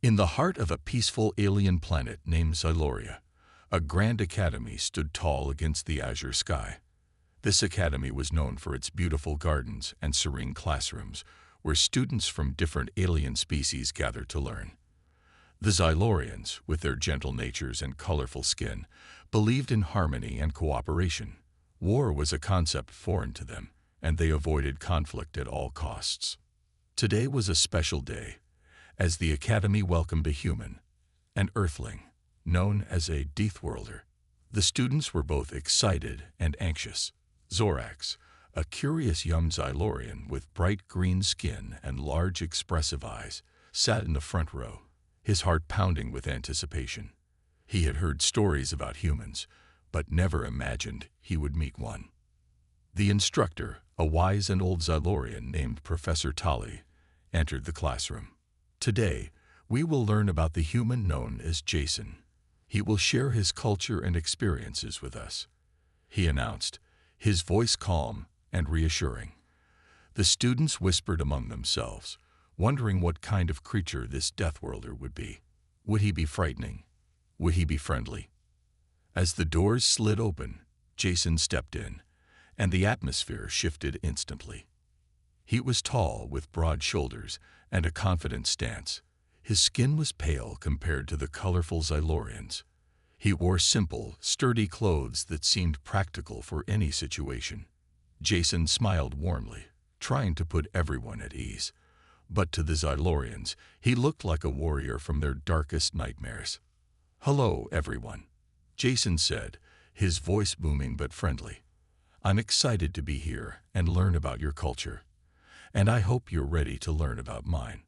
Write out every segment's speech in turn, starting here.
In the heart of a peaceful alien planet named Xyloria, a grand academy stood tall against the azure sky. This academy was known for its beautiful gardens and serene classrooms, where students from different alien species gathered to learn. The Xylorians, with their gentle natures and colorful skin, believed in harmony and cooperation. War was a concept foreign to them, and they avoided conflict at all costs. Today was a special day, as the Academy welcomed a human, an Earthling, known as a Deathworlder. The students were both excited and anxious. Zorax, a curious young Xylorian with bright green skin and large expressive eyes, sat in the front row, his heart pounding with anticipation. He had heard stories about humans, but never imagined he would meet one. The instructor, a wise and old Xylorian named Professor Tali, entered the classroom. Today, we will learn about the human known as Jason. He will share his culture and experiences with us, he announced, his voice calm and reassuring. The students whispered among themselves, wondering what kind of creature this Deathworlder would be. Would he be frightening? Would he be friendly? As the doors slid open, Jason stepped in, and the atmosphere shifted instantly. He was tall, with broad shoulders and a confident stance. His skin was pale compared to the colorful Xylorians. He wore simple, sturdy clothes that seemed practical for any situation. Jason smiled warmly, trying to put everyone at ease. But to the Xylorians, he looked like a warrior from their darkest nightmares. "Hello, everyone," Jason said, his voice booming but friendly. "I'm excited to be here and learn about your culture. And I hope you're ready to learn about mine."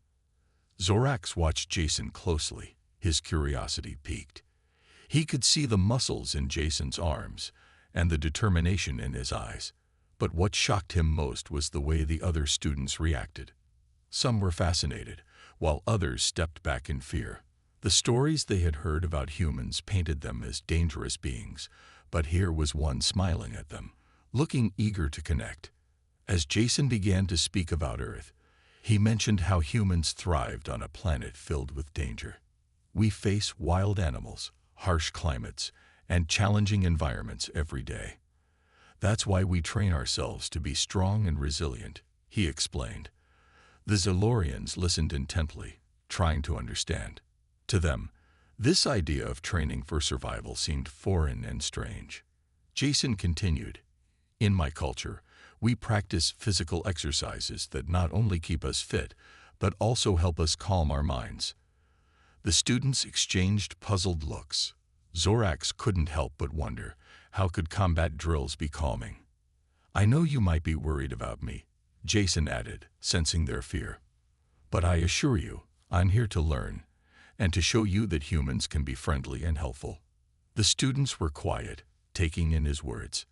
Zorax watched Jason closely, his curiosity piqued. He could see the muscles in Jason's arms and the determination in his eyes, but what shocked him most was the way the other students reacted. Some were fascinated, while others stepped back in fear. The stories they had heard about humans painted them as dangerous beings, but here was one smiling at them, looking eager to connect. As Jason began to speak about Earth, he mentioned how humans thrived on a planet filled with danger. "We face wild animals, harsh climates, and challenging environments every day. That's why we train ourselves to be strong and resilient," he explained. The Xylorians listened intently, trying to understand. To them, this idea of training for survival seemed foreign and strange. Jason continued, "In my culture, we practice physical exercises that not only keep us fit, but also help us calm our minds." The students exchanged puzzled looks. Zorax couldn't help but wonder, how could combat drills be calming? "I know you might be worried about me," Jason added, sensing their fear. "But I assure you, I'm here to learn, and to show you that humans can be friendly and helpful." The students were quiet, taking in his words.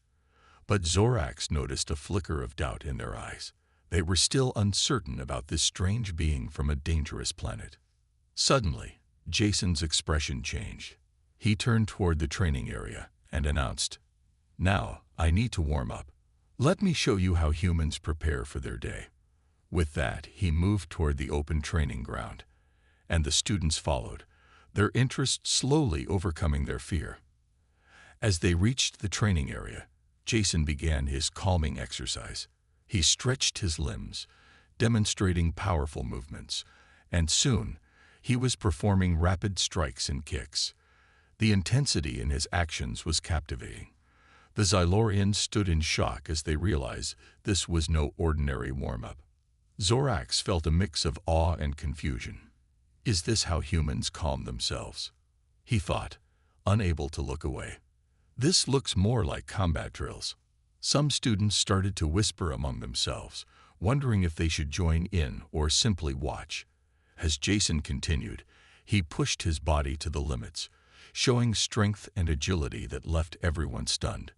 But Zorax noticed a flicker of doubt in their eyes. They were still uncertain about this strange being from a dangerous planet. Suddenly, Jason's expression changed. He turned toward the training area and announced, "Now, I need to warm up. Let me show you how humans prepare for their day." With that, he moved toward the open training ground, and the students followed, their interest slowly overcoming their fear. As they reached the training area, Jason began his calming exercise. He stretched his limbs, demonstrating powerful movements, and soon he was performing rapid strikes and kicks. The intensity in his actions was captivating. The Xylorians stood in shock as they realized this was no ordinary warm-up. Zorax felt a mix of awe and confusion. Is this how humans calm themselves? He thought, unable to look away. This looks more like combat drills. Some students started to whisper among themselves, wondering if they should join in or simply watch. As Jason continued, he pushed his body to the limits, showing strength and agility that left everyone stunned.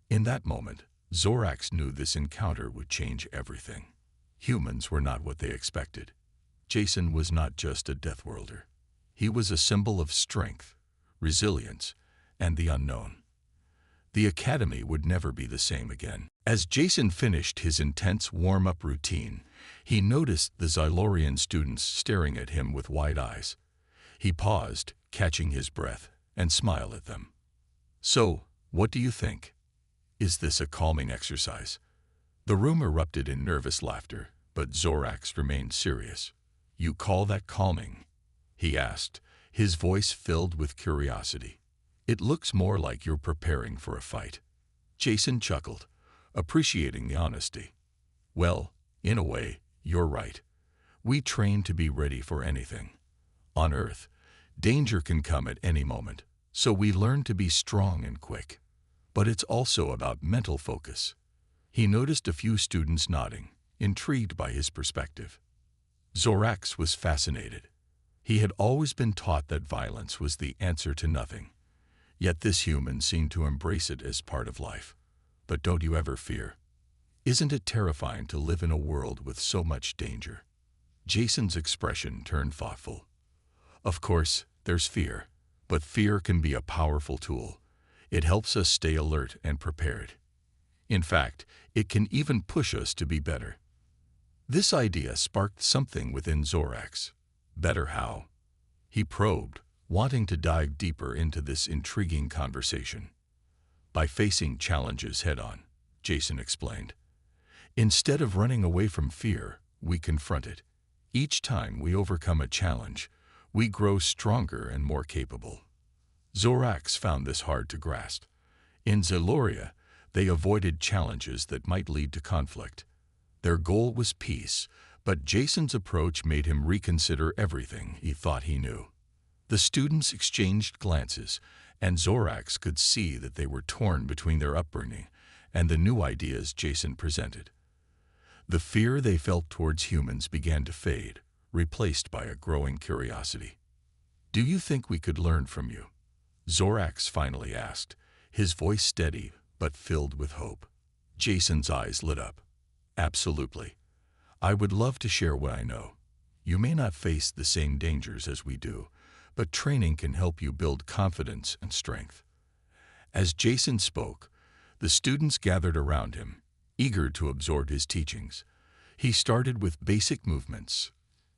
In that moment, Zorax knew this encounter would change everything. Humans were not what they expected. Jason was not just a Deathworlder. He was a symbol of strength, resilience, and the unknown. The academy would never be the same again. As Jason finished his intense warm-up routine, he noticed the Xylorian students staring at him with wide eyes. He paused, catching his breath, and smiled at them. "So, what do you think? Is this a calming exercise?" The room erupted in nervous laughter, but Zorax remained serious. "You call that calming?" he asked, his voice filled with curiosity. "It looks more like you're preparing for a fight." Jason chuckled, appreciating the honesty. "Well, in a way, you're right. We train to be ready for anything. On Earth, danger can come at any moment, so we learn to be strong and quick. But it's also about mental focus." He noticed a few students nodding, intrigued by his perspective. Zorax was fascinated. He had always been taught that violence was the answer to nothing, yet this human seemed to embrace it as part of life. "But don't you ever fear? Isn't it terrifying to live in a world with so much danger?" Jason's expression turned thoughtful. "Of course, there's fear, but fear can be a powerful tool. It helps us stay alert and prepared. In fact, it can even push us to be better." This idea sparked something within Zorax. Better how? He probed, wanting to dive deeper into this intriguing conversation. "By facing challenges head-on," Jason explained. "Instead of running away from fear, we confront it. Each time we overcome a challenge, we grow stronger and more capable." Zorax found this hard to grasp. In Zaloria, they avoided challenges that might lead to conflict. Their goal was peace, but Jason's approach made him reconsider everything he thought he knew. The students exchanged glances, and Zorax could see that they were torn between their upbringing and the new ideas Jason presented. The fear they felt towards humans began to fade, replaced by a growing curiosity. "Do you think we could learn from you?" Zorax finally asked, his voice steady but filled with hope. Jason's eyes lit up. "Absolutely. I would love to share what I know. You may not face the same dangers as we do, but training can help you build confidence and strength." As Jason spoke, the students gathered around him, eager to absorb his teachings. He started with basic movements,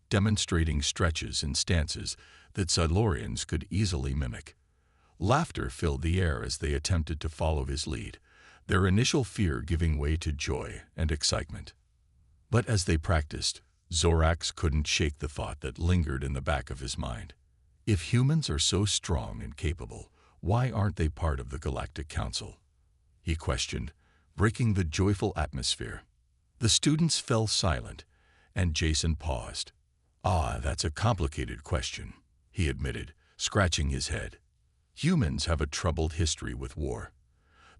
demonstrating stretches and stances that Silurians could easily mimic. Laughter filled the air as they attempted to follow his lead, their initial fear giving way to joy and excitement. But as they practiced, Zorax couldn't shake the thought that lingered in the back of his mind. If humans are so strong and capable, why aren't they part of the Galactic Council? He questioned, breaking the joyful atmosphere. The students fell silent, and Jason paused. That's a complicated question," he admitted, scratching his head. "Humans have a troubled history with war.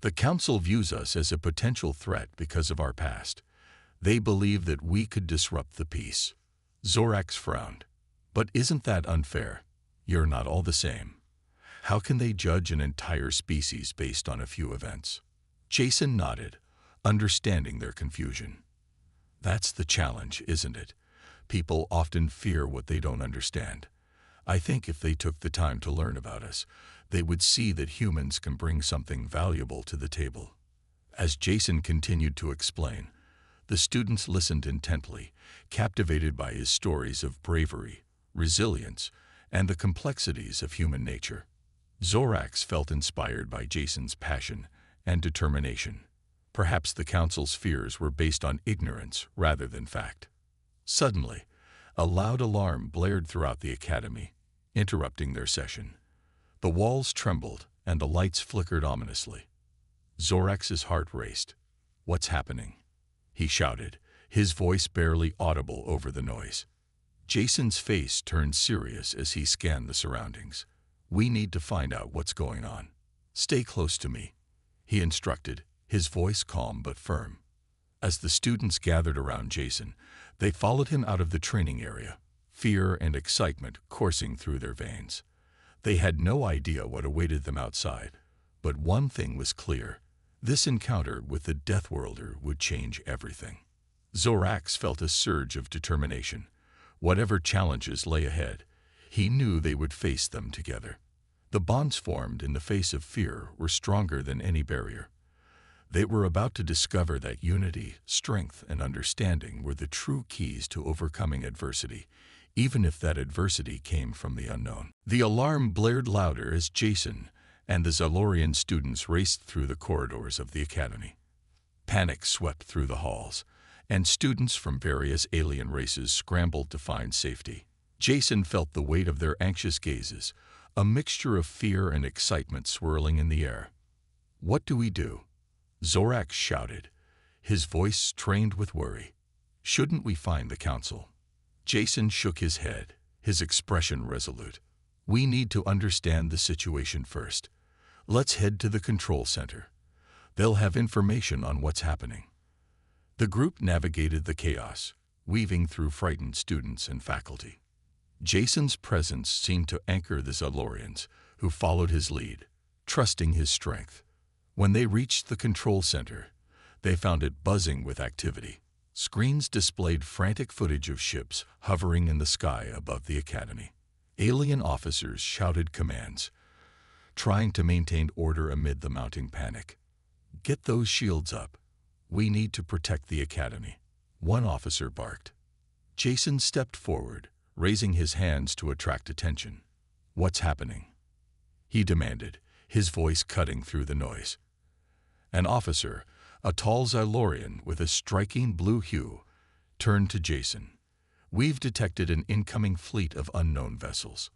The Council views us as a potential threat because of our past. They believe that we could disrupt the peace." Zorax frowned. "But isn't that unfair? You're not all the same. How can they judge an entire species based on a few events?" Jason nodded, understanding their confusion. "That's the challenge, isn't it? People often fear what they don't understand. I think if they took the time to learn about us, they would see that humans can bring something valuable to the table." As Jason continued to explain, the students listened intently, captivated by his stories of bravery, resilience, and the complexities of human nature. Zorax felt inspired by Jason's passion and determination. Perhaps the Council's fears were based on ignorance rather than fact. Suddenly, a loud alarm blared throughout the academy, interrupting their session. The walls trembled and the lights flickered ominously. Zorax's heart raced. "What's happening?" he shouted, his voice barely audible over the noise. Jason's face turned serious as he scanned the surroundings. "We need to find out what's going on. Stay close to me," he instructed, his voice calm but firm. As the students gathered around Jason, they followed him out of the training area, fear and excitement coursing through their veins. They had no idea what awaited them outside, but one thing was clear. This encounter with the Deathworlder would change everything. Zorax felt a surge of determination. Whatever challenges lay ahead, he knew they would face them together. The bonds formed in the face of fear were stronger than any barrier. They were about to discover that unity, strength, and understanding were the true keys to overcoming adversity, even if that adversity came from the unknown. The alarm blared louder as Jason and the Zalorian students raced through the corridors of the academy. Panic swept through the halls, and students from various alien races scrambled to find safety. Jason felt the weight of their anxious gazes, a mixture of fear and excitement swirling in the air. "What do we do?" Zorax shouted, his voice strained with worry. "Shouldn't we find the council?" Jason shook his head, his expression resolute. "We need to understand the situation first. Let's head to the control center. They'll have information on what's happening." The group navigated the chaos, weaving through frightened students and faculty. Jason's presence seemed to anchor the Zalorians, who followed his lead, trusting his strength. When they reached the control center, they found it buzzing with activity. Screens displayed frantic footage of ships hovering in the sky above the academy. Alien officers shouted commands, trying to maintain order amid the mounting panic. "Get those shields up. We need to protect the academy," one officer barked. Jason stepped forward, raising his hands to attract attention. "What's happening?" he demanded, his voice cutting through the noise. An officer, a tall Zylorian with a striking blue hue, turned to Jason. "We've detected an incoming fleet of unknown vessels.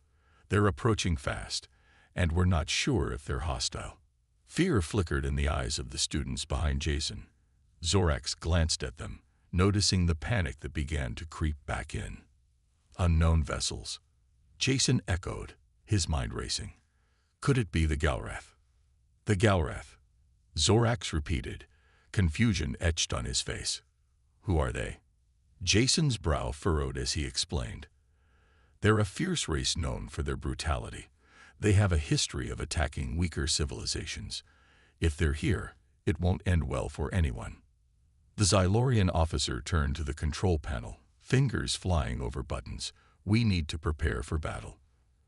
They're approaching fast, and we're not sure if they're hostile." Fear flickered in the eyes of the students behind Jason. Zorax glanced at them, noticing the panic that began to creep back in. "Unknown vessels," Jason echoed, his mind racing. "Could it be the Galrath?" "The Galrath," Zorax repeated, confusion etched on his face. "Who are they?" Jason's brow furrowed as he explained. "They're a fierce race known for their brutality. They have a history of attacking weaker civilizations. If they're here, it won't end well for anyone." The Zylorian officer turned to the control panel, fingers flying over buttons. "We need to prepare for battle.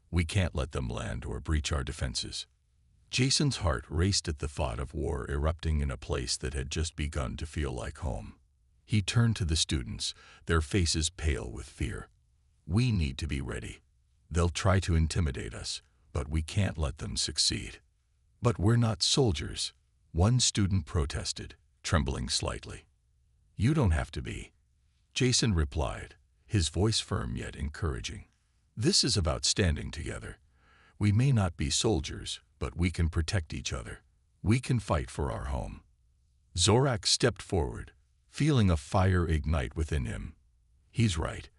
We can't let them land or breach our defenses." Jason's heart raced at the thought of war erupting in a place that had just begun to feel like home. He turned to the students, their faces pale with fear. "We need to be ready. They'll try to intimidate us, but we can't let them succeed." "But we're not soldiers," one student protested, trembling slightly. "You don't have to be," Jason replied, his voice firm yet encouraging. "This is about standing together. We may not be soldiers, but we can protect each other. We can fight for our home." Zorax stepped forward, feeling a fire ignite within him. "He's right.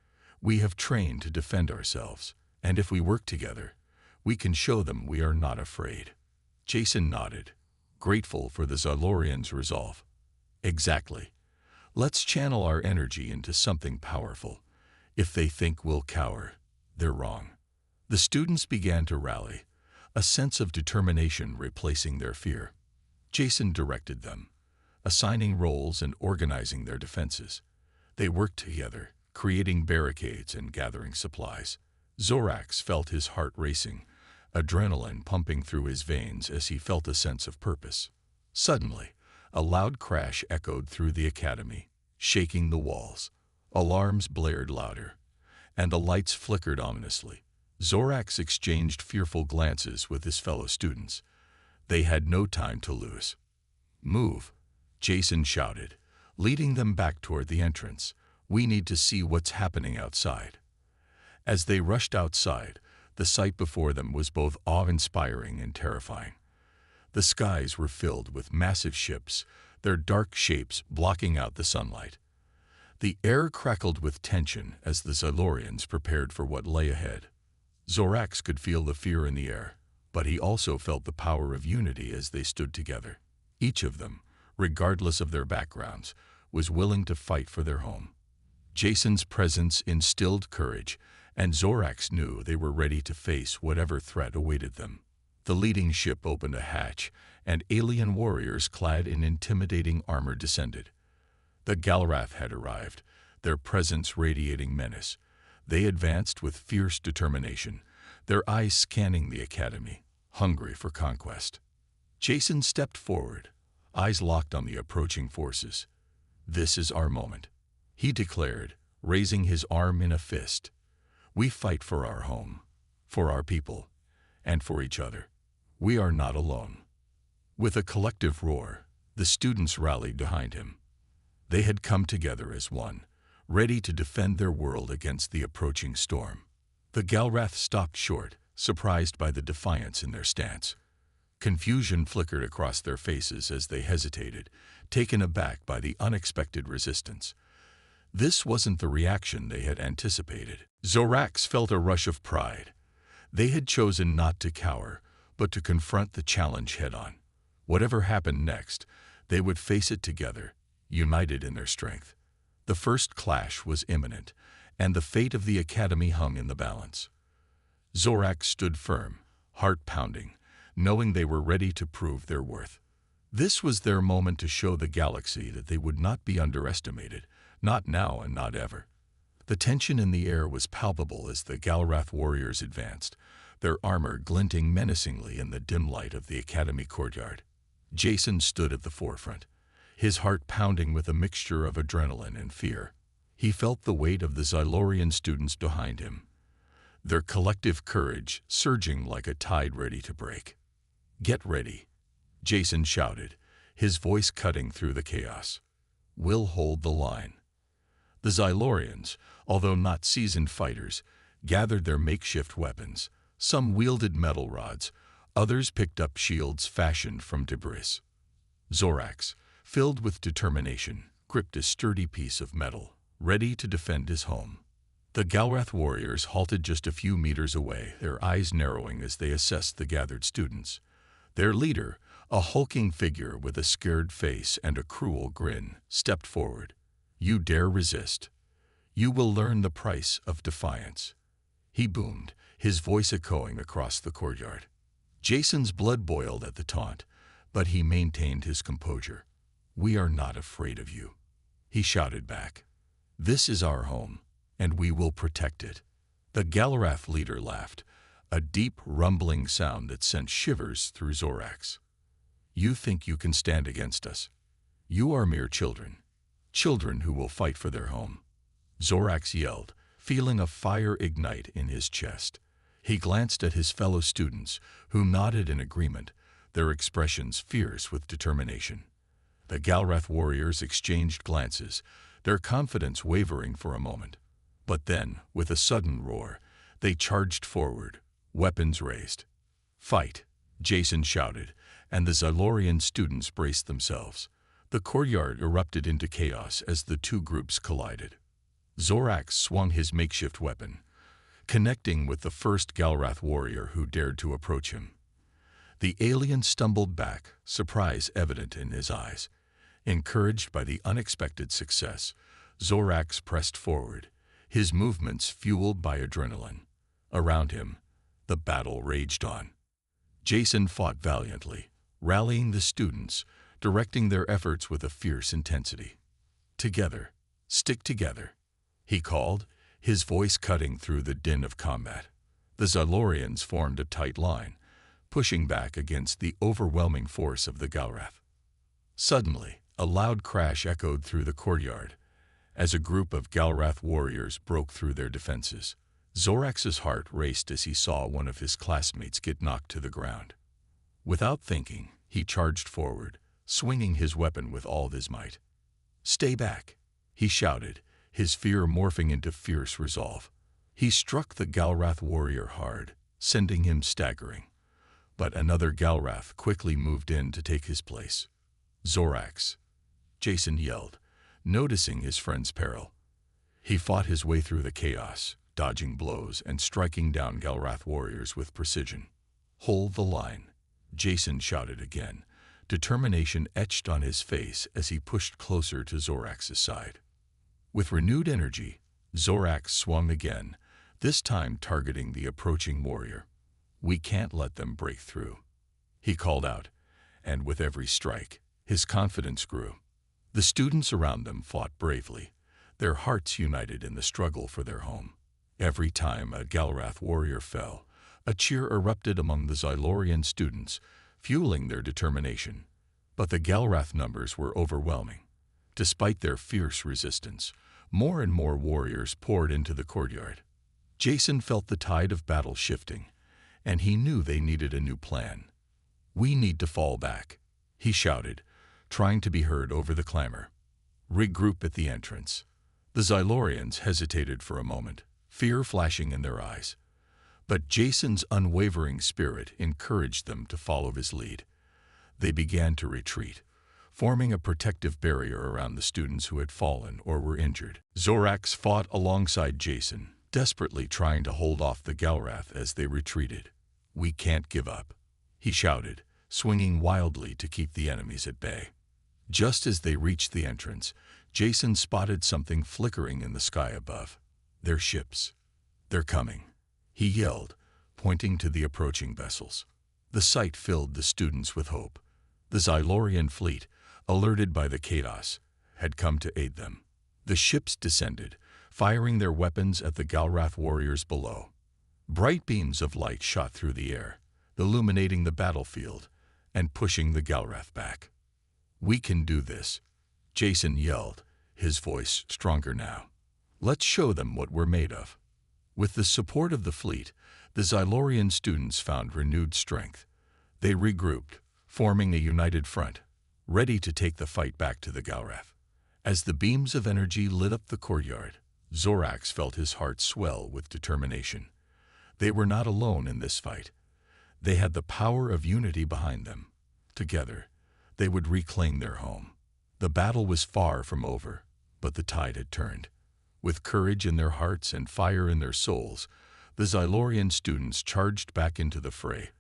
We have trained to defend ourselves, and if we work together, we can show them we are not afraid." Jason nodded, grateful for the Zalorians' resolve. "Exactly. Let's channel our energy into something powerful. If they think we'll cower, they're wrong." The students began to rally, a sense of determination replacing their fear. Jason directed them, assigning roles and organizing their defenses. They worked together, creating barricades and gathering supplies. Zorax felt his heart racing, adrenaline pumping through his veins as he felt a sense of purpose. Suddenly, a loud crash echoed through the academy, shaking the walls. Alarms blared louder, and the lights flickered ominously. Zorax exchanged fearful glances with his fellow students. They had no time to lose. "Move," Jason shouted, leading them back toward the entrance. "We need to see what's happening outside." As they rushed outside, the sight before them was both awe-inspiring and terrifying. The skies were filled with massive ships, their dark shapes blocking out the sunlight. The air crackled with tension as the Zylorians prepared for what lay ahead. Zorax could feel the fear in the air, but he also felt the power of unity as they stood together. Each of them, regardless of their backgrounds, was willing to fight for their home. Jason's presence instilled courage, and Zorax knew they were ready to face whatever threat awaited them. The leading ship opened a hatch, and alien warriors clad in intimidating armor descended. The Galrath had arrived, their presence radiating menace. They advanced with fierce determination, their eyes scanning the academy, hungry for conquest. Jason stepped forward, eyes locked on the approaching forces. "This is our moment," he declared, raising his arm in a fist. We fight for our home, for our people, and for each other. We are not alone." With a collective roar, the students rallied behind him. They had come together as one, ready to defend their world against the approaching storm. The Galrath stopped short, surprised by the defiance in their stance. Confusion flickered across their faces as they hesitated, taken aback by the unexpected resistance. This wasn't the reaction they had anticipated. Zorax felt a rush of pride. They had chosen not to cower, but to confront the challenge head-on. Whatever happened next, they would face it together, united in their strength. The first clash was imminent, and the fate of the Academy hung in the balance. Zorax stood firm, heart pounding, knowing they were ready to prove their worth. This was their moment to show the galaxy that they would not be underestimated, not now and not ever. The tension in the air was palpable as the Galrath warriors advanced, their armor glinting menacingly in the dim light of the Academy courtyard. Jason stood at the forefront, his heart pounding with a mixture of adrenaline and fear. He felt the weight of the Xylorian students behind him, their collective courage surging like a tide ready to break. "Get ready," Jason shouted, his voice cutting through the chaos. "We'll hold the line." The Xylorians, although not seasoned fighters, gathered their makeshift weapons. Some wielded metal rods, others picked up shields fashioned from debris. Zorax, filled with determination, gripped a sturdy piece of metal, ready to defend his home. The Galrath warriors halted just a few meters away, their eyes narrowing as they assessed the gathered students. Their leader, a hulking figure with a scared face and a cruel grin, stepped forward. "You dare resist. You will learn the price of defiance," he boomed, his voice echoing across the courtyard. Jason's blood boiled at the taunt, but he maintained his composure. "We are not afraid of you," he shouted back. "This is our home, and we will protect it." The Galrath leader laughed, a deep, rumbling sound that sent shivers through Zorax. "You think you can stand against us? You are mere children, children who will fight for their home," Zorax yelled, feeling a fire ignite in his chest. He glanced at his fellow students, who nodded in agreement, their expressions fierce with determination. The Galrath warriors exchanged glances, their confidence wavering for a moment. But then, with a sudden roar, they charged forward, weapons raised. "Fight!" Jason shouted, and the Xylorian students braced themselves. The courtyard erupted into chaos as the two groups collided. Zorax swung his makeshift weapon, connecting with the first Galrath warrior who dared to approach him. The alien stumbled back, surprise evident in his eyes. Encouraged by the unexpected success, Zorax pressed forward, his movements fueled by adrenaline. Around him, the battle raged on. Jason fought valiantly, rallying the students, directing their efforts with a fierce intensity. "Together, stick together," he called, his voice cutting through the din of combat. The Xylorians formed a tight line, pushing back against the overwhelming force of the Galrath. Suddenly, a loud crash echoed through the courtyard as a group of Galrath warriors broke through their defenses. Zorax's heart raced as he saw one of his classmates get knocked to the ground. Without thinking, he charged forward, swinging his weapon with all his might. "Stay back," he shouted, his fear morphing into fierce resolve. He struck the Galrath warrior hard, sending him staggering. But another Galrath quickly moved in to take his place. "Zorax," Jason yelled, noticing his friend's peril. He fought his way through the chaos, dodging blows and striking down Galrath warriors with precision. "Hold the line," Jason shouted again, determination etched on his face as he pushed closer to Zorax's side. With renewed energy, Zorax swung again, this time targeting the approaching warrior. "We can't let them break through," he called out, and with every strike, his confidence grew. The students around them fought bravely, their hearts united in the struggle for their home. Every time a Galrath warrior fell, a cheer erupted among the Xylorian students, fueling their determination. But the Galrath numbers were overwhelming. Despite their fierce resistance, more and more warriors poured into the courtyard. Jason felt the tide of battle shifting, and he knew they needed a new plan. "We need to fall back," he shouted, trying to be heard over the clamor. "Regroup at the entrance." The Xylorians hesitated for a moment, fear flashing in their eyes. But Jason's unwavering spirit encouraged them to follow his lead. They began to retreat, forming a protective barrier around the students who had fallen or were injured. Zorax fought alongside Jason, desperately trying to hold off the Galrath as they retreated. "We can't give up," he shouted, swinging wildly to keep the enemies at bay. Just as they reached the entrance, Jason spotted something flickering in the sky above. "They're ships. They're coming," he yelled, pointing to the approaching vessels. The sight filled the students with hope. The Xylorian fleet, alerted by the chaos, had come to aid them. The ships descended, firing their weapons at the Galrath warriors below. Bright beams of light shot through the air, illuminating the battlefield and pushing the Galrath back. "We can do this," Jason yelled, his voice stronger now. "Let's show them what we're made of." With the support of the fleet, the Xylorian students found renewed strength. They regrouped, forming a united front, ready to take the fight back to the Galrath. As the beams of energy lit up the courtyard, Zorax felt his heart swell with determination. They were not alone in this fight. They had the power of unity behind them. Together, they would reclaim their home. The battle was far from over, but the tide had turned. With courage in their hearts and fire in their souls, the Xylorian students charged back into the fray,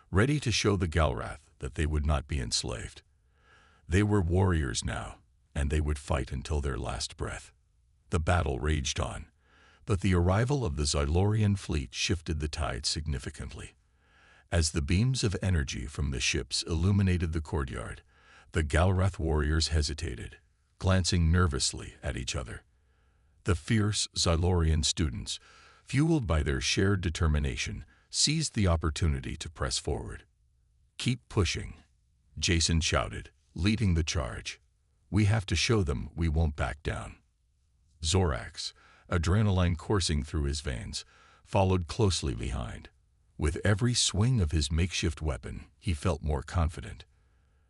ready to show the Galrath that they would not be enslaved. They were warriors now, and they would fight until their last breath. The battle raged on, but the arrival of the Xylorian fleet shifted the tide significantly. As the beams of energy from the ships illuminated the courtyard, the Galrath warriors hesitated, glancing nervously at each other. The fierce Xylorian students, fueled by their shared determination, seized the opportunity to press forward. "Keep pushing," Jason shouted, leading the charge. "We have to show them we won't back down." Zorax, adrenaline coursing through his veins, followed closely behind. With every swing of his makeshift weapon, he felt more confident.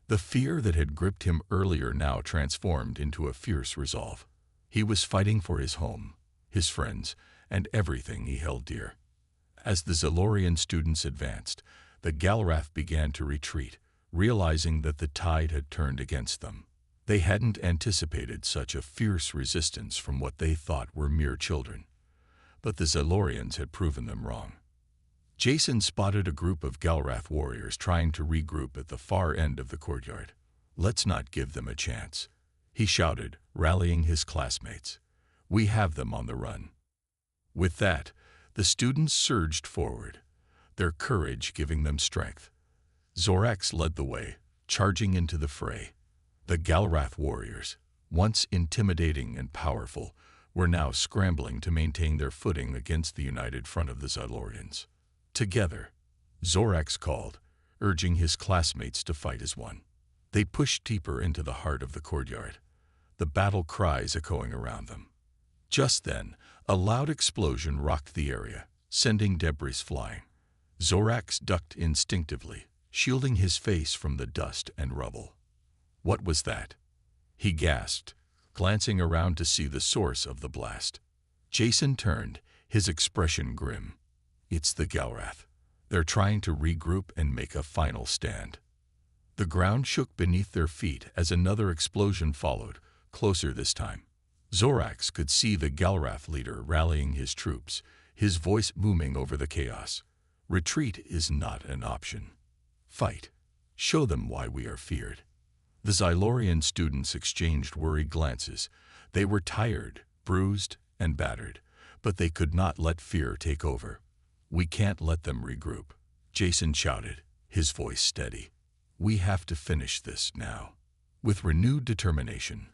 The fear that had gripped him earlier now transformed into a fierce resolve. He was fighting for his home, his friends, and everything he held dear. As the Xylorian students advanced, the Galrath began to retreat, realizing that the tide had turned against them. They hadn't anticipated such a fierce resistance from what they thought were mere children. But the Xylorians had proven them wrong. Jason spotted a group of Galrath warriors trying to regroup at the far end of the courtyard. "Let's not give them a chance," he shouted, rallying his classmates. "We have them on the run." With that, the students surged forward, their courage giving them strength. Zorax led the way, charging into the fray. The Galrath warriors, once intimidating and powerful, were now scrambling to maintain their footing against the united front of the Xylorians. "Together," Zorax called, urging his classmates to fight as one. They pushed deeper into the heart of the courtyard, the battle cries echoing around them. Just then, a loud explosion rocked the area, sending debris flying. Zorax ducked instinctively, shielding his face from the dust and rubble. "What was that?" he gasped, glancing around to see the source of the blast. Jason turned, his expression grim. "It's the Galrath. They're trying to regroup and make a final stand." The ground shook beneath their feet as another explosion followed, closer this time. Zorax could see the Galrath leader rallying his troops, his voice booming over the chaos. "Retreat is not an option. Fight. Show them why we are feared." The Xylorian students exchanged worried glances. They were tired, bruised, and battered, but they could not let fear take over. "We can't let them regroup," Jason shouted, his voice steady. "We have to finish this now." With renewed determination,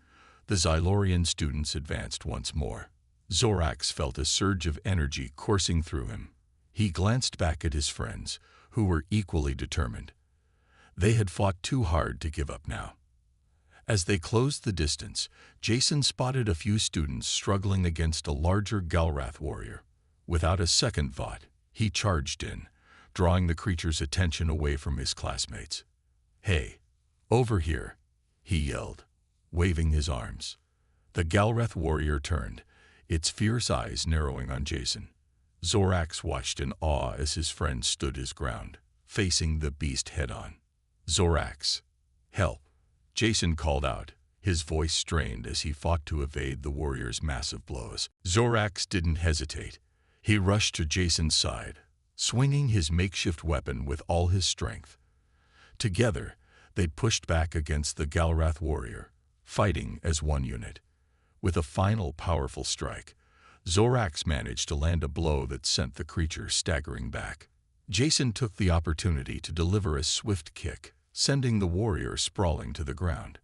the Xylorian students advanced once more. Zorax felt a surge of energy coursing through him. He glanced back at his friends, who were equally determined. They had fought too hard to give up now. As they closed the distance, Jason spotted a few students struggling against a larger Galrath warrior. Without a second thought, he charged in, drawing the creature's attention away from his classmates. "Hey, over here," he yelled, waving his arms. The Galrath warrior turned, its fierce eyes narrowing on Jason. Zorax watched in awe as his friend stood his ground, facing the beast head-on. "Zorax, help!" Jason called out, his voice strained as he fought to evade the warrior's massive blows. Zorax didn't hesitate. He rushed to Jason's side, swinging his makeshift weapon with all his strength. Together, they pushed back against the Galrath warrior, fighting as one unit. With a final powerful strike, Zorax managed to land a blow that sent the creature staggering back. Jason took the opportunity to deliver a swift kick, sending the warrior sprawling to the ground.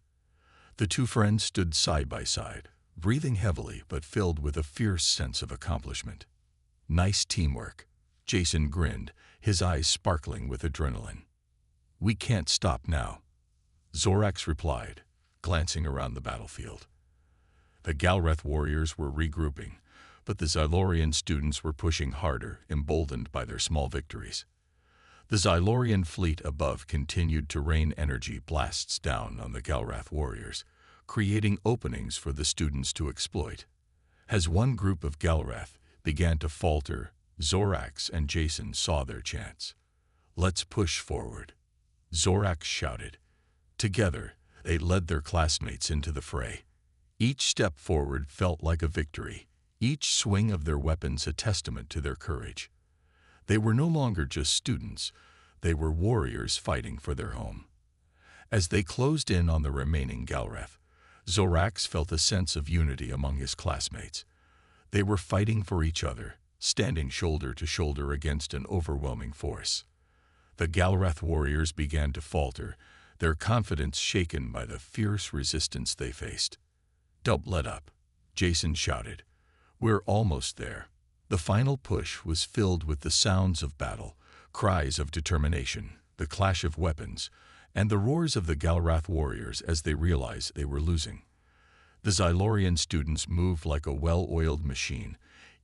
The two friends stood side by side, breathing heavily but filled with a fierce sense of accomplishment. "Nice teamwork," Jason grinned, his eyes sparkling with adrenaline. "We can't stop now," Zorax replied, glancing around the battlefield. The Galrath warriors were regrouping, but the Xylorian students were pushing harder, emboldened by their small victories. The Xylorian fleet above continued to rain energy blasts down on the Galrath warriors, creating openings for the students to exploit. As one group of Galrath began to falter, Zorax and Jason saw their chance. "Let's push forward," Zorax shouted. Together, they led their classmates into the fray. Each step forward felt like a victory, each swing of their weapons a testament to their courage. They were no longer just students, they were warriors fighting for their home. As they closed in on the remaining Galrath, Zorax felt a sense of unity among his classmates. They were fighting for each other, standing shoulder to shoulder against an overwhelming force. The Galrath warriors began to falter, their confidence shaken by the fierce resistance they faced. "Don't let up," Jason shouted. "We're almost there." The final push was filled with the sounds of battle, cries of determination, the clash of weapons, and the roars of the Galrath warriors as they realized they were losing. The Xylorian students moved like a well-oiled machine,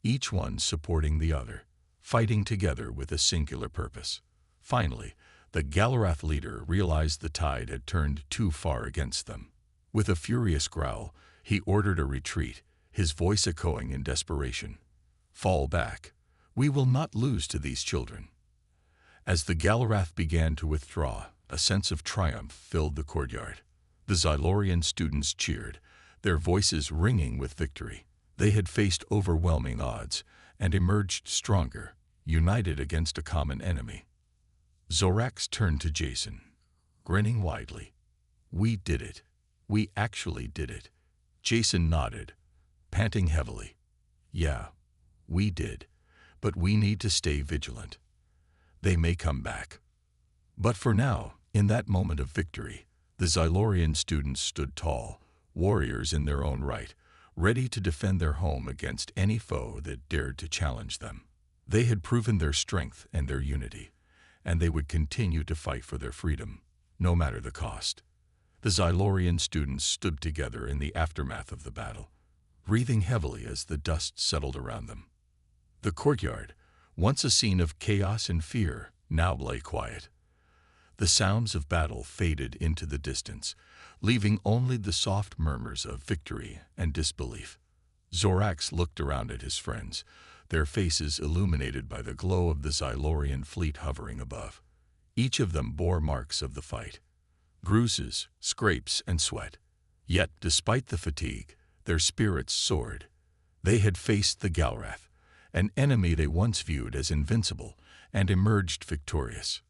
each one supporting the other, fighting together with a singular purpose. Finally, the Galrath leader realized the tide had turned too far against them. With a furious growl, he ordered a retreat, his voice echoing in desperation. "Fall back. We will not lose to these children." As the Galrath began to withdraw, a sense of triumph filled the courtyard. The Xylorian students cheered, their voices ringing with victory. They had faced overwhelming odds and emerged stronger, united against a common enemy. Zorax turned to Jason, grinning widely. "We did it. We actually did it." Jason nodded, panting heavily. "Yeah, we did, but we need to stay vigilant. They may come back." But for now, in that moment of victory, the Xylorian students stood tall, warriors in their own right, ready to defend their home against any foe that dared to challenge them. They had proven their strength and their unity, and they would continue to fight for their freedom, no matter the cost. The Xylorian students stood together in the aftermath of the battle, breathing heavily as the dust settled around them. The courtyard, once a scene of chaos and fear, now lay quiet. The sounds of battle faded into the distance, leaving only the soft murmurs of victory and disbelief. Zorax looked around at his friends, their faces illuminated by the glow of the Xylorian fleet hovering above. Each of them bore marks of the fight, bruises, scrapes, and sweat. Yet, despite the fatigue, their spirits soared. They had faced the Galrath, an enemy they once viewed as invincible, and emerged victorious.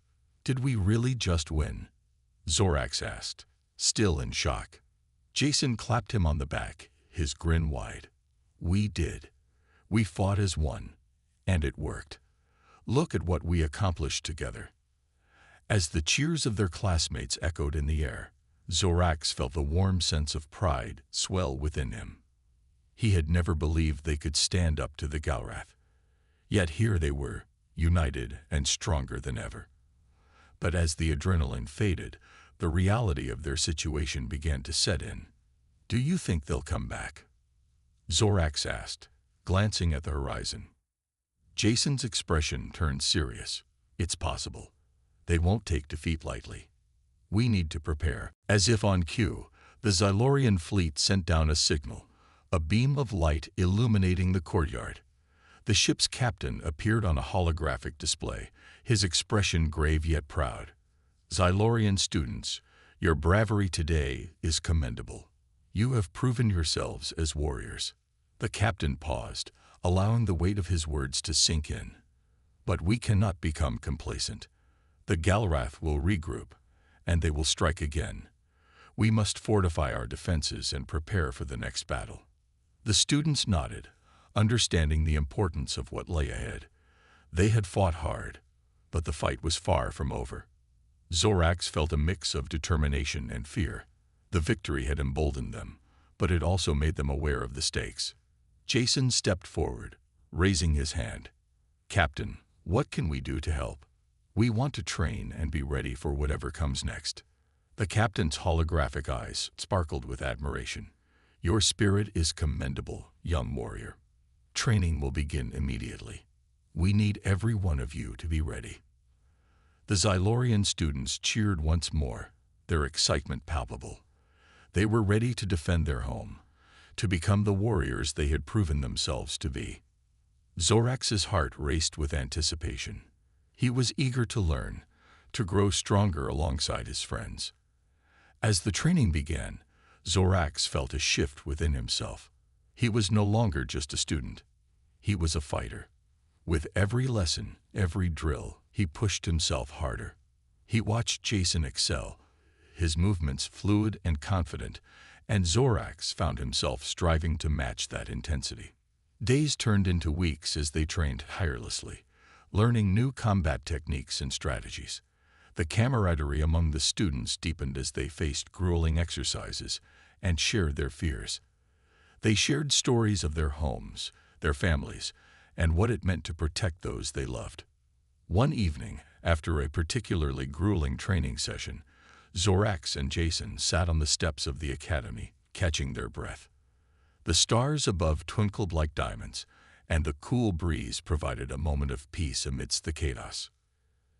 "Did we really just win?" Zorax asked, still in shock. Jason clapped him on the back, his grin wide. "We did. We fought as one, and it worked. Look at what we accomplished together." As the cheers of their classmates echoed in the air, Zorax felt a warm sense of pride swell within him. He had never believed they could stand up to the Galrath. Yet here they were, united and stronger than ever. But as the adrenaline faded, the reality of their situation began to set in. "Do you think they'll come back?" Zorax asked, glancing at the horizon. Jason's expression turned serious. It's possible. They won't take defeat lightly. We need to prepare. As if on cue, the Xylorian fleet sent down a signal, a beam of light illuminating the courtyard. The ship's captain appeared on a holographic display, his expression grave yet proud. Xylorian students, your bravery today is commendable. You have proven yourselves as warriors. The captain paused, allowing the weight of his words to sink in. But we cannot become complacent. The Galrath will regroup, and they will strike again. We must fortify our defenses and prepare for the next battle. The students nodded, understanding the importance of what lay ahead. They had fought hard, but the fight was far from over. Zorax felt a mix of determination and fear. The victory had emboldened them, but it also made them aware of the stakes. Jason stepped forward, raising his hand. Captain, what can we do to help? We want to train and be ready for whatever comes next. The captain's holographic eyes sparkled with admiration. Your spirit is commendable, young warrior. Training will begin immediately. We need every one of you to be ready. The Xylorian students cheered once more, their excitement palpable. They were ready to defend their home, to become the warriors they had proven themselves to be. Zorax's heart raced with anticipation. He was eager to learn, to grow stronger alongside his friends. As the training began, Zorax felt a shift within himself. He was no longer just a student. He was a fighter. With every lesson, every drill, he pushed himself harder. He watched Jason excel, his movements fluid and confident, and Zorax found himself striving to match that intensity. Days turned into weeks as they trained tirelessly, learning new combat techniques and strategies. The camaraderie among the students deepened as they faced grueling exercises and shared their fears. They shared stories of their homes, their families, and what it meant to protect those they loved. One evening, after a particularly grueling training session, Zorax and Jason sat on the steps of the academy, catching their breath. The stars above twinkled like diamonds, and the cool breeze provided a moment of peace amidst the chaos.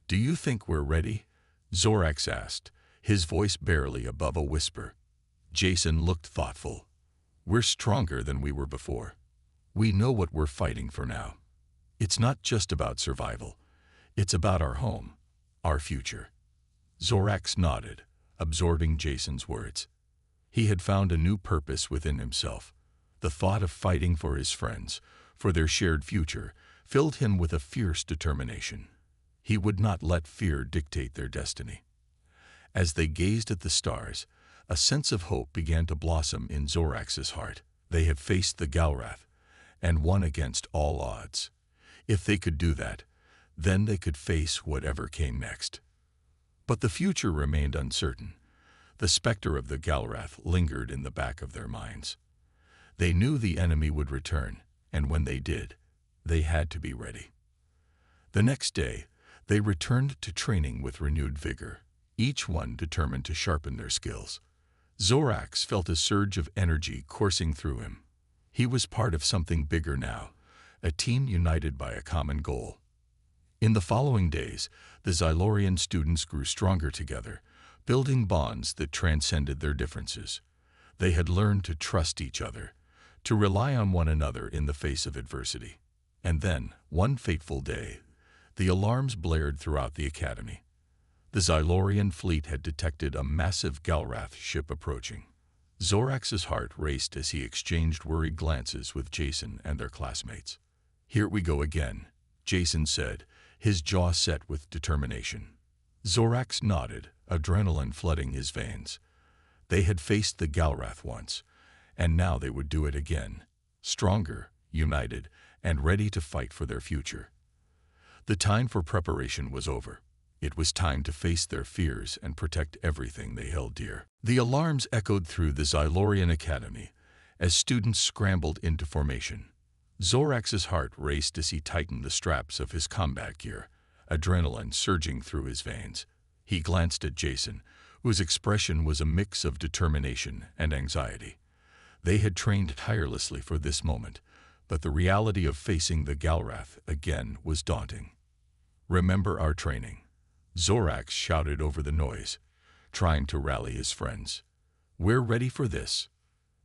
"Do you think we're ready?" Zorax asked, his voice barely above a whisper. Jason looked thoughtful. "We're stronger than we were before. We know what we're fighting for now. It's not just about survival. It's about our home, our future." Zorax nodded, absorbing Jason's words. He had found a new purpose within himself. The thought of fighting for his friends, for their shared future, filled him with a fierce determination. He would not let fear dictate their destiny. As they gazed at the stars, a sense of hope began to blossom in Zorax's heart. They had faced the Galrath, and won against all odds. If they could do that, then they could face whatever came next. But the future remained uncertain. The specter of the Galrath lingered in the back of their minds. They knew the enemy would return, and when they did, they had to be ready. The next day, they returned to training with renewed vigor, each one determined to sharpen their skills. Zorax felt a surge of energy coursing through him. He was part of something bigger now, a team united by a common goal. In the following days, the Xylorian students grew stronger together, building bonds that transcended their differences. They had learned to trust each other, to rely on one another in the face of adversity. And then, one fateful day, the alarms blared throughout the academy. The Xylorian fleet had detected a massive Galrath ship approaching. Zorax's heart raced as he exchanged worried glances with Jason and their classmates. "Here we go again," Jason said, his jaw set with determination. Zorax nodded, adrenaline flooding his veins. They had faced the Galrath once, and now they would do it again, stronger, united, and ready to fight for their future. The time for preparation was over. It was time to face their fears and protect everything they held dear. The alarms echoed through the Xylorian Academy as students scrambled into formation. Zorax's heart raced as he tightened the straps of his combat gear, adrenaline surging through his veins. He glanced at Jason, whose expression was a mix of determination and anxiety. They had trained tirelessly for this moment, but the reality of facing the Galrath again was daunting. "Remember our training," Zorax shouted over the noise, trying to rally his friends. "We're ready for this."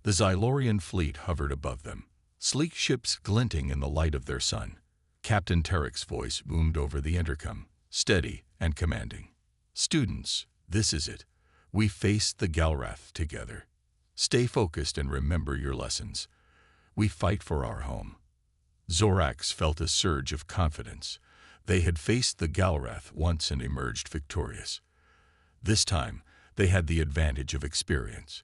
The Xylorian fleet hovered above them, sleek ships glinting in the light of their sun. Captain Tarek's voice boomed over the intercom, steady and commanding. "Students, this is it. We faced the Galrath together. Stay focused and remember your lessons. We fight for our home." Zorax felt a surge of confidence. They had faced the Galrath once and emerged victorious. This time, they had the advantage of experience.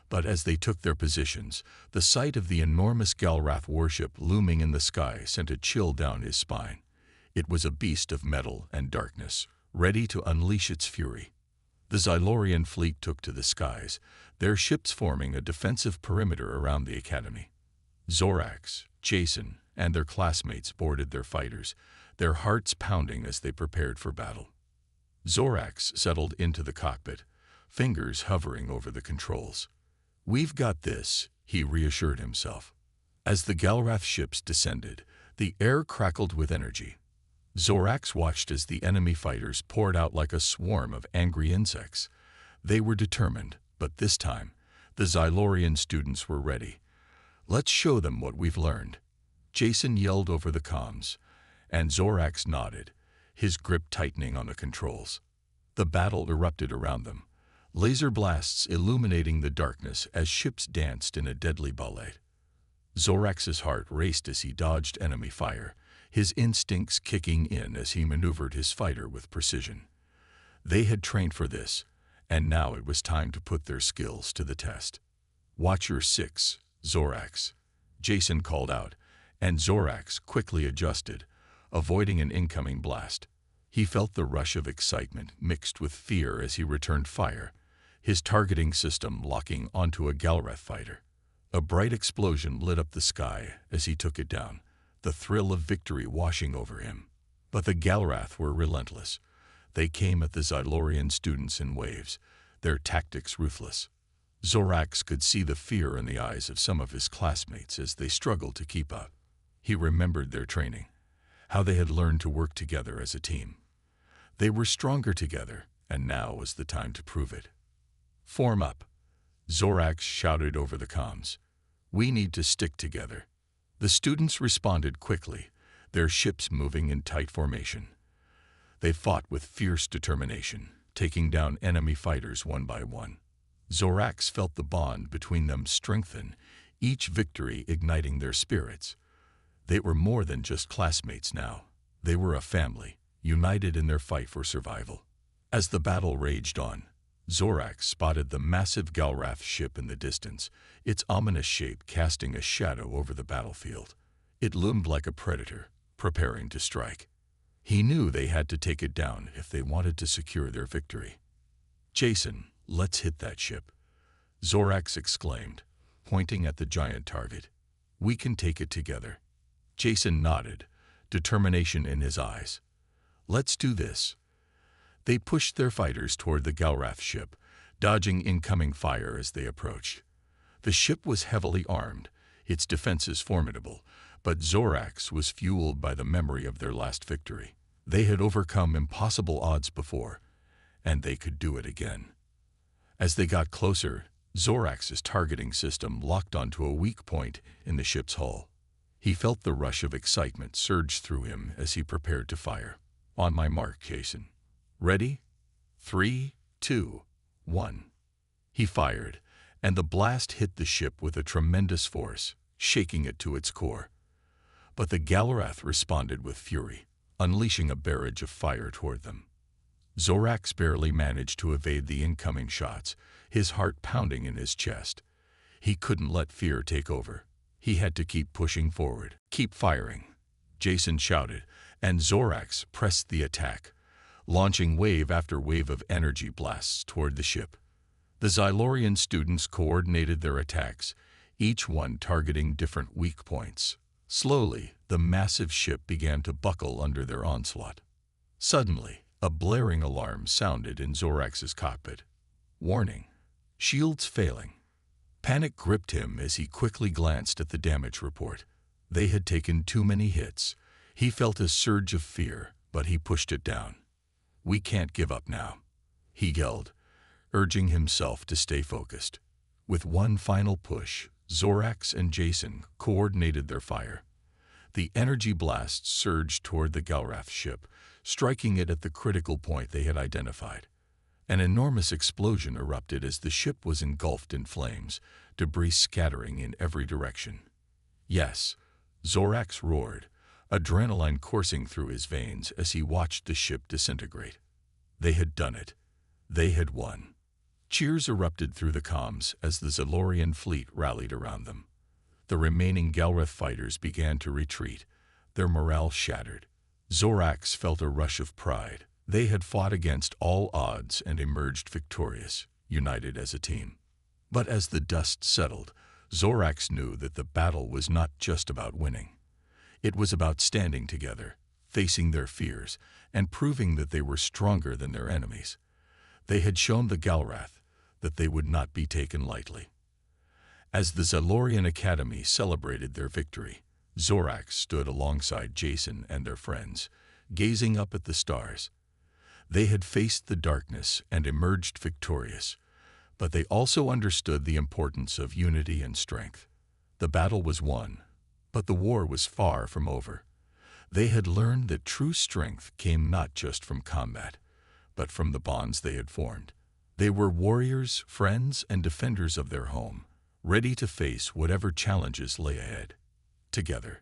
But as they took their positions, the sight of the enormous Galrath warship looming in the sky sent a chill down his spine. It was a beast of metal and darkness, ready to unleash its fury. The Xylorian fleet took to the skies, their ships forming a defensive perimeter around the academy. Zorax, Jason, and their classmates boarded their fighters, their hearts pounding as they prepared for battle. Zorax settled into the cockpit, fingers hovering over the controls. "We've got this," he reassured himself. As the Galrath ships descended, the air crackled with energy. Zorax watched as the enemy fighters poured out like a swarm of angry insects. They were determined, but this time, the Xylorian students were ready. "Let's show them what we've learned," Jason yelled over the comms, and Zorax nodded, his grip tightening on the controls. The battle erupted around them, laser blasts illuminating the darkness as ships danced in a deadly ballet. Zorax's heart raced as he dodged enemy fire, his instincts kicking in as he maneuvered his fighter with precision. They had trained for this, and now it was time to put their skills to the test. "Watch your six, Zorax," Jason called out, and Zorax quickly adjusted, avoiding an incoming blast. He felt the rush of excitement mixed with fear as he returned fire, his targeting system locking onto a Galrath fighter. A bright explosion lit up the sky as he took it down, the thrill of victory washing over him. But the Galrath were relentless. They came at the Xylorian students in waves, their tactics ruthless. Zorax could see the fear in the eyes of some of his classmates as they struggled to keep up. He remembered their training, how they had learned to work together as a team. They were stronger together, and now was the time to prove it. "Form up," Zorax shouted over the comms. "We need to stick together." The students responded quickly, their ships moving in tight formation. They fought with fierce determination, taking down enemy fighters one by one. Zorax felt the bond between them strengthen, each victory igniting their spirits. They were more than just classmates now. They were a family, united in their fight for survival. As the battle raged on, Zorax spotted the massive Galrath ship in the distance, its ominous shape casting a shadow over the battlefield. It loomed like a predator, preparing to strike. He knew they had to take it down if they wanted to secure their victory. "Jason, let's hit that ship," Zorax exclaimed, pointing at the giant target. "We can take it together." Jason nodded, determination in his eyes. "Let's do this." They pushed their fighters toward the Galrath ship, dodging incoming fire as they approached. The ship was heavily armed, its defenses formidable, but Zorax was fueled by the memory of their last victory. They had overcome impossible odds before, and they could do it again. As they got closer, Zorax's targeting system locked onto a weak point in the ship's hull. He felt the rush of excitement surge through him as he prepared to fire. "On my mark, Jason. Ready? 3, 2, 1. He fired, and the blast hit the ship with a tremendous force, shaking it to its core. But the Galrath responded with fury, unleashing a barrage of fire toward them. Zorax barely managed to evade the incoming shots, his heart pounding in his chest. He couldn't let fear take over. He had to keep pushing forward. "Keep firing," Jason shouted, and Zorax pressed the attack, launching wave after wave of energy blasts toward the ship. The Xylorian students coordinated their attacks, each one targeting different weak points. Slowly, the massive ship began to buckle under their onslaught. Suddenly, a blaring alarm sounded in Zorax's cockpit. "Warning! Shields failing." Panic gripped him as he quickly glanced at the damage report. They had taken too many hits. He felt a surge of fear, but he pushed it down. "We can't give up now," he yelled, urging himself to stay focused. With one final push, Zorax and Jason coordinated their fire. The energy blast surged toward the Galrath ship, striking it at the critical point they had identified. An enormous explosion erupted as the ship was engulfed in flames, debris scattering in every direction. "Yes," Zorax roared, adrenaline coursing through his veins as he watched the ship disintegrate. They had done it. They had won. Cheers erupted through the comms as the Zalorian fleet rallied around them. The remaining Galrath fighters began to retreat, their morale shattered. Zorax felt a rush of pride. They had fought against all odds and emerged victorious, united as a team. But as the dust settled, Zorax knew that the battle was not just about winning. It was about standing together, facing their fears, and proving that they were stronger than their enemies. They had shown the Galrath that they would not be taken lightly. As the Zalorian Academy celebrated their victory, Zorax stood alongside Jason and their friends, gazing up at the stars. They had faced the darkness and emerged victorious, but they also understood the importance of unity and strength. The battle was won, but the war was far from over. They had learned that true strength came not just from combat, but from the bonds they had formed. They were warriors, friends, and defenders of their home, ready to face whatever challenges lay ahead. Together,